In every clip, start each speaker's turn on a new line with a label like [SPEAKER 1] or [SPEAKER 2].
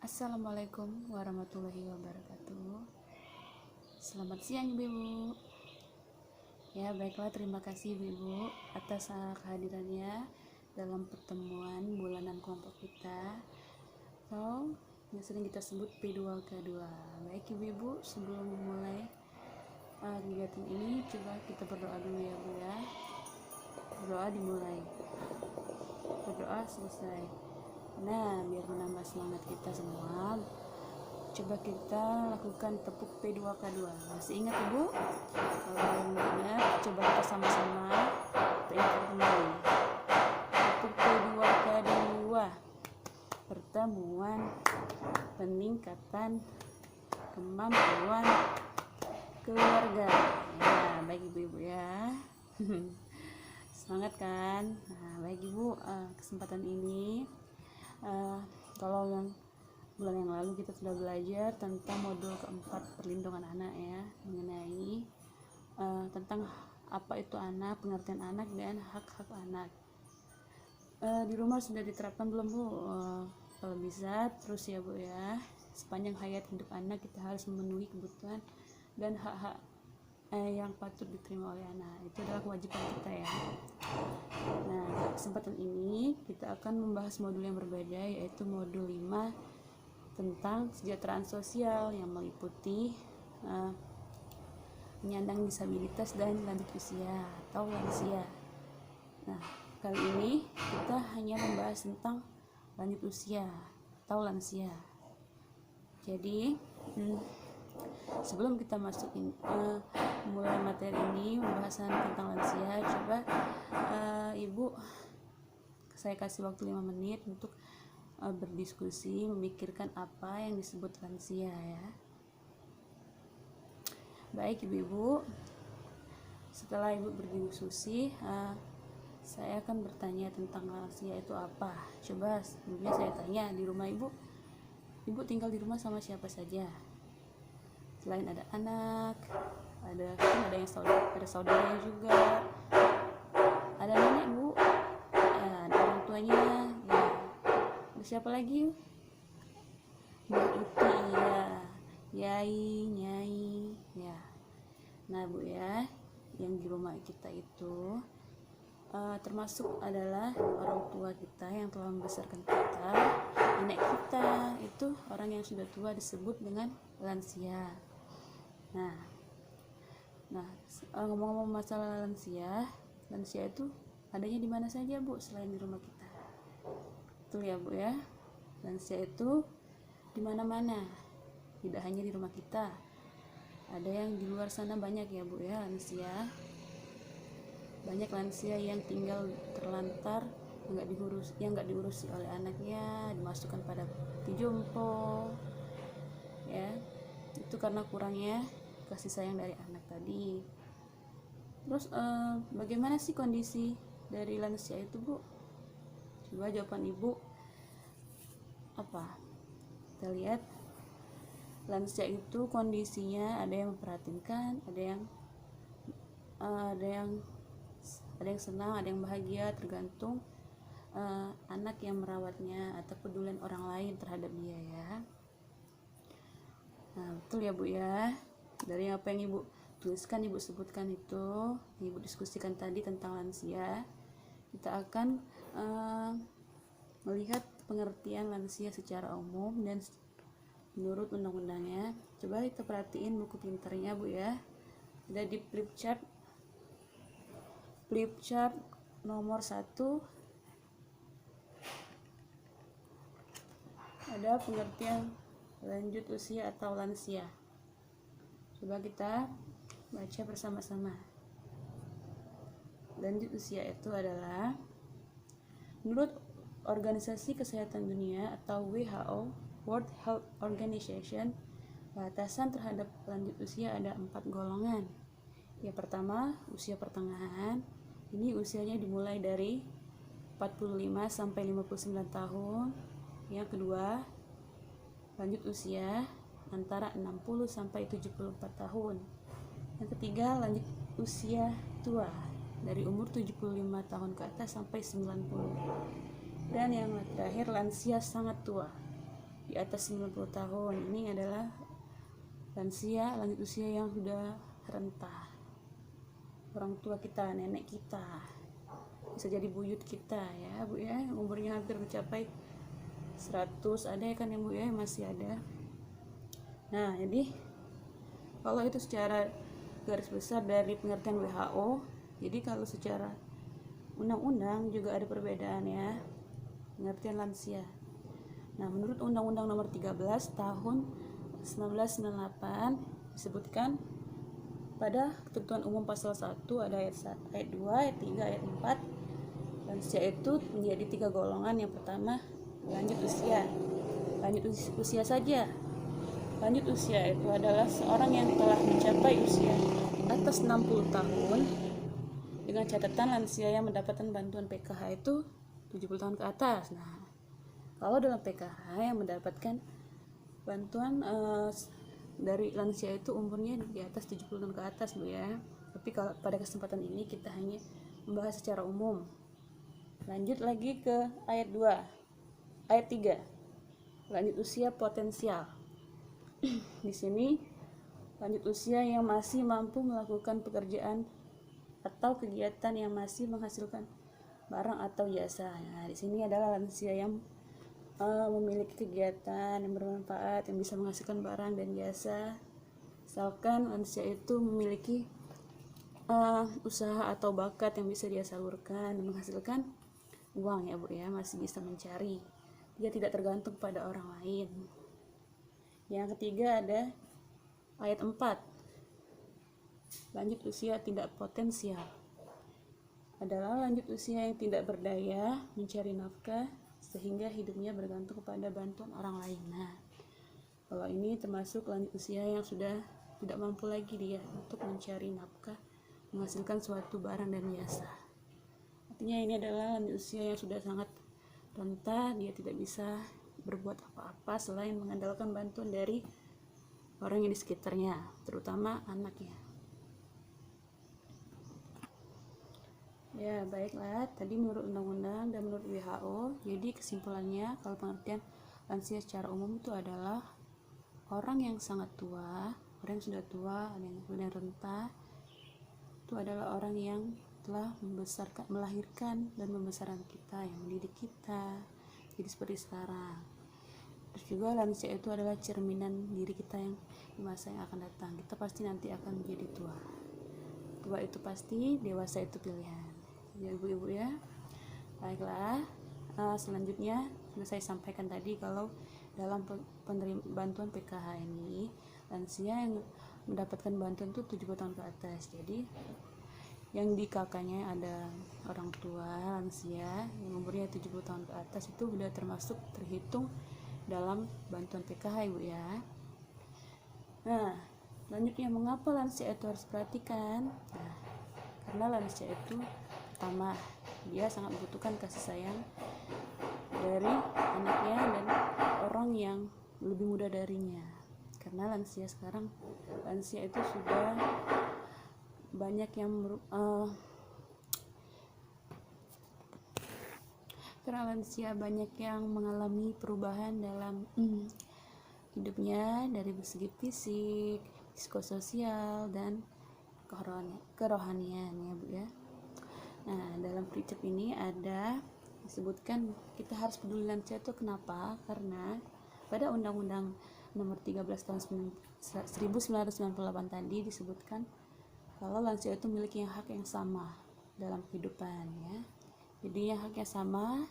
[SPEAKER 1] Assalamualaikum warahmatullahi wabarakatuh. Selamat siang Ibu. Ya, baiklah, terima kasih Ibu atas kehadirannya dalam pertemuan bulanan kelompok kita atau yang sering kita sebut P2K2. Baik Ibu, sebelum memulai kegiatan ini coba kita berdoa dulu ya Bu ya. Berdoa dimulai, berdoa selesai. Nah, biar menambah semangat kita semua, coba kita lakukan tepuk P2K2. Masih ingat Ibu? Kalau belum ingat, coba kita sama-sama ingat kembali. Tepuk P2K2. Pertemuan peningkatan kemampuan keluarga. Ya, baik Ibu-ibu ya. Semangat kan? Nah, baik Ibu, kesempatan ini kalau yang bulan yang lalu kita sudah belajar tentang modul keempat perlindungan anak ya, mengenai tentang apa itu anak, pengertian anak dan hak-hak anak. Di rumah sudah diterapkan belum Bu? Kalau bisa terus ya Bu ya. Sepanjang hayat hidup anak kita harus memenuhi kebutuhan dan hak-hak yang patut diterima oleh anak. Itu adalah kewajiban kita ya. Nah, kesempatan ini kita akan membahas modul yang berbeda, yaitu modul 5 tentang kesejahteraan sosial yang meliputi penyandang disabilitas dan lanjut usia atau lansia. Nah, kali ini kita hanya membahas tentang lanjut usia atau lansia. Jadi, sebelum kita masuk mulai materi ini, pembahasan tentang lansia, coba Ibu saya kasih waktu 5 menit untuk berdiskusi, memikirkan apa yang disebut lansia ya. Baik Ibu-ibu, setelah Ibu berdiskusi, saya akan bertanya tentang lansia itu apa. Coba sebelumnya saya tanya, di rumah Ibu tinggal di rumah sama siapa saja? Selain ada anak, ada yang saudara juga, ada nenek Bu, ya, ada orang tuanya ya. Siapa lagi? Mbak Uti ya, Yai, Nyai ya. Nah Bu ya, yang di rumah kita itu termasuk adalah orang tua kita yang telah membesarkan kita. Nenek kita itu orang yang sudah tua disebut dengan lansia. Nah ngomong-ngomong masalah lansia itu adanya di mana saja Bu selain di rumah kita? Betul ya Bu ya, lansia itu di mana-mana, tidak hanya di rumah kita, ada yang di luar sana banyak ya Bu ya lansia. Banyak lansia yang tinggal terlantar, yang nggak diurusi oleh anaknya, dimasukkan pada panti jompo ya. Itu karena kurangnya kasih sayang dari anak tadi. Terus bagaimana sih kondisi dari lansia itu Bu? Coba jawaban Ibu apa? Kita lihat, lansia itu kondisinya ada yang memperhatikan, ada yang senang, ada yang bahagia, tergantung anak yang merawatnya atau pedulian orang lain terhadap dia ya. Nah, betul ya Bu ya. Dari apa yang Ibu tuliskan, Ibu sebutkan itu, Ibu diskusikan tadi tentang lansia, kita akan melihat pengertian lansia secara umum dan menurut undang-undangnya. Coba kita perhatiin buku pinternya Bu ya. Ada di flip chart nomor 1, ada pengertian lanjut usia atau lansia. Coba kita baca bersama-sama. Lanjut usia itu adalah, menurut Organisasi Kesehatan Dunia atau WHO, World Health Organization, batasan terhadap lanjut usia ada 4 golongan. Yang pertama, usia pertengahan. Ini usianya dimulai dari 45 sampai 59 tahun. Yang kedua, lanjut usia antara 60 sampai 74 tahun. Yang ketiga, lanjut usia tua dari umur 75 tahun ke atas sampai 90. Dan yang terakhir, lansia sangat tua di atas 90 tahun. Ini adalah lansia, lanjut usia yang sudah renta. Orang tua kita, nenek kita, bisa jadi buyut kita ya Bu ya, umurnya hampir mencapai 100, ada ya kan ya Bu ya, masih ada. Nah, jadi kalau itu secara garis besar dari pengertian WHO, jadi kalau secara undang-undang juga ada perbedaan ya pengertian lansia. Nah, menurut Undang-Undang Nomor 13 Tahun 1998 disebutkan pada ketentuan umum pasal 1 ada ayat 2, ayat 3, ayat 4, lansia itu menjadi 3 golongan. Yang pertama, lanjut usia. Lanjut usia saja. Lanjut usia itu adalah seorang yang telah mencapai usia atas 60 tahun dengan catatan lansia yang mendapatkan bantuan PKH itu 70 tahun ke atas. Nah, kalau dalam PKH yang mendapatkan bantuan dari lansia itu umurnya di atas 70 tahun ke atas Bu ya. Tapi kalau pada kesempatan ini kita hanya membahas secara umum. Lanjut lagi ke ayat 2. Ayat 3. Lanjut usia potensial. Di sini lanjut usia yang masih mampu melakukan pekerjaan atau kegiatan yang masih menghasilkan barang atau jasa. Nah, di sini adalah lansia yang memiliki kegiatan yang bermanfaat, yang bisa menghasilkan barang dan jasa. Misalkan lansia itu memiliki usaha atau bakat yang bisa dia salurkan dan menghasilkan uang ya Bu ya, masih bisa mencari. Dia tidak tergantung pada orang lain. Yang ketiga ada ayat 4. Lanjut usia tidak potensial. Adalah lanjut usia yang tidak berdaya mencari nafkah sehingga hidupnya bergantung kepada bantuan orang lain. Nah, kalau ini termasuk lanjut usia yang sudah tidak mampu lagi dia untuk mencari nafkah, menghasilkan suatu barang dan jasa. Artinya ini adalah lanjut usia yang sudah sangat renta, dia tidak bisa berbuat apa-apa selain mengandalkan bantuan dari orang yang di sekitarnya, terutama anaknya. Ya, baiklah, tadi menurut undang-undang dan menurut WHO, jadi kesimpulannya kalau pengertian lansia secara umum itu adalah orang yang sangat tua, orang yang sudah tua, ada yang sudah renta, itu adalah orang yang telah melahirkan dan membesarkan kita, yang mendidik kita jadi seperti sekarang. Terus juga lansia itu adalah cerminan diri kita yang di masa yang akan datang. Kita pasti nanti akan menjadi tua. Tua itu pasti, dewasa itu pilihan. Ya ibu-ibu ya. Baiklah, selanjutnya sudah saya sampaikan tadi kalau dalam penerima bantuan PKH ini lansia yang mendapatkan bantuan itu 70 tahun ke atas. Jadi yang di kakaknya ada orang tua lansia yang umurnya 70 tahun ke atas itu sudah terhitung dalam bantuan PKH Ibu ya. Nah, selanjutnya mengapa lansia itu harus perhatikan? Nah, karena lansia itu pertama, dia sangat membutuhkan kasih sayang dari anaknya dan orang yang lebih muda darinya. Karena lansia itu sudah banyak yang karena lansia banyak yang mengalami perubahan dalam hidupnya dari segi fisik, psikososial, dan kerohanian ya Bu ya. Nah, dalam prinsip ini ada disebutkan kita harus peduli lansia itu kenapa? Karena pada Undang-Undang Nomor 13 Tahun 1998 tadi disebutkan kalau lansia itu memiliki hak yang sama dalam kehidupan ya. Jadi yang haknya sama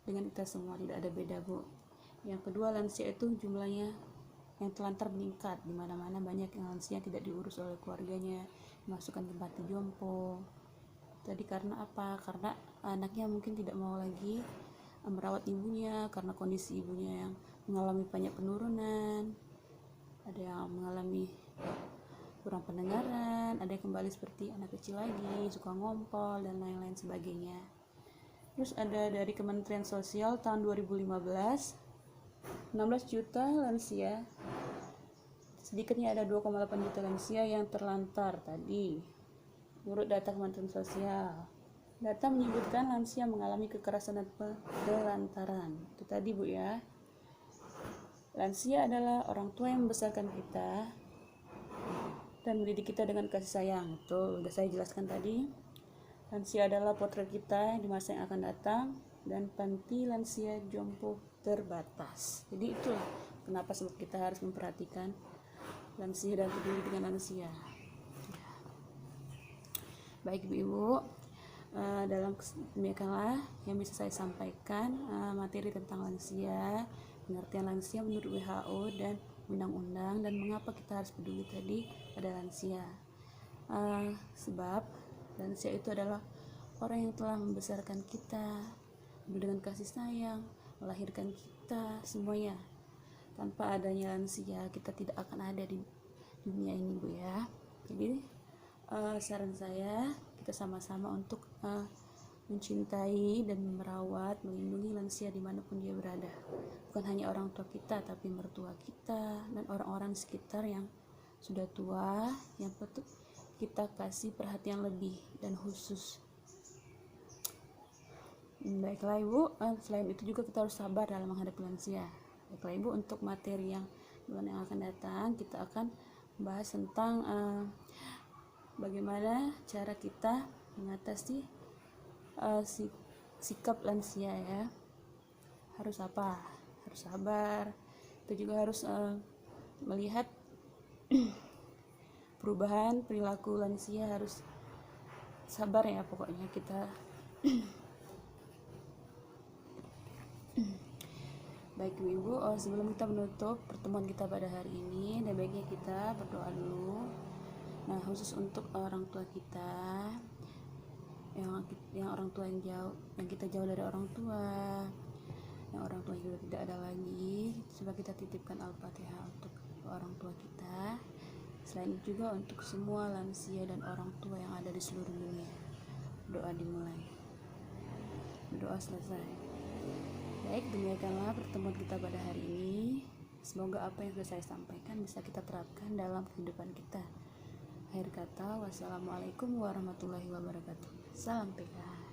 [SPEAKER 1] dengan kita semua, tidak ada beda Bu. Yang kedua, lansia itu jumlahnya yang telantar meningkat, di mana-mana banyak yang lansia tidak diurus oleh keluarganya, dimasukkan tempat jompo. Tadi karena apa? Karena anaknya mungkin tidak mau lagi merawat ibunya karena kondisi ibunya yang mengalami banyak penurunan, ada yang mengalami kurang pendengaran, ada yang kembali seperti anak kecil lagi, suka ngompol dan lain-lain sebagainya. Terus ada dari Kementerian Sosial tahun 2015, 16 juta lansia, sedikitnya ada 2,8 juta lansia yang terlantar tadi menurut data Kementerian Sosial. Data menyebutkan lansia mengalami kekerasan dan penelantaran, itu tadi Bu ya. Lansia adalah orang tua yang membesarkan kita dan mendidik kita dengan kasih sayang. Itu udah saya jelaskan tadi. Lansia adalah potret kita di masa yang akan datang, dan panti lansia jompo terbatas. Jadi itulah kenapa sebab kita harus memperhatikan lansia dan peduli dengan lansia. Baik ibu-ibu, dalam demikianlah yang bisa saya sampaikan materi tentang lansia, pengertian lansia menurut WHO dan undang-undang, dan mengapa kita harus peduli tadi pada lansia. Sebab lansia itu adalah orang yang telah membesarkan kita dengan kasih sayang, melahirkan kita semuanya. Tanpa adanya lansia kita tidak akan ada di dunia ini, Bu ya. Jadi saran saya kita sama-sama untuk mencintai dan merawat, melindungi lansia dimanapun dia berada. Bukan hanya orang tua kita, tapi mertua kita dan orang-orang di sekitar yang sudah tua, yang patut kita kasih perhatian lebih dan khusus. Baiklah ibu, selain itu juga kita harus sabar dalam menghadapi lansia. Baiklah ibu, untuk materi yang bulan yang akan datang kita akan bahas tentang bagaimana cara kita mengatasi sikap lansia ya. Harus apa? Harus sabar. Kita juga harus melihat perubahan perilaku lansia, harus sabar ya pokoknya kita. Baik ibu, sebelum kita menutup pertemuan kita pada hari ini, ada baiknya kita berdoa dulu. Nah, khusus untuk orang tua kita yang orang tua yang jauh, yang kita jauh dari orang tua, yang orang tua juga tidak ada lagi, coba kita titipkan Al-Fatihah untuk orang tua kita. Selain itu juga untuk semua lansia dan orang tua yang ada di seluruh dunia. Doa dimulai, doa selesai. Baik, demikianlah pertemuan kita pada hari ini. Semoga apa yang sudah saya sampaikan bisa kita terapkan dalam kehidupan kita. Akhir kata, wassalamualaikum warahmatullahi wabarakatuh. Salam PK.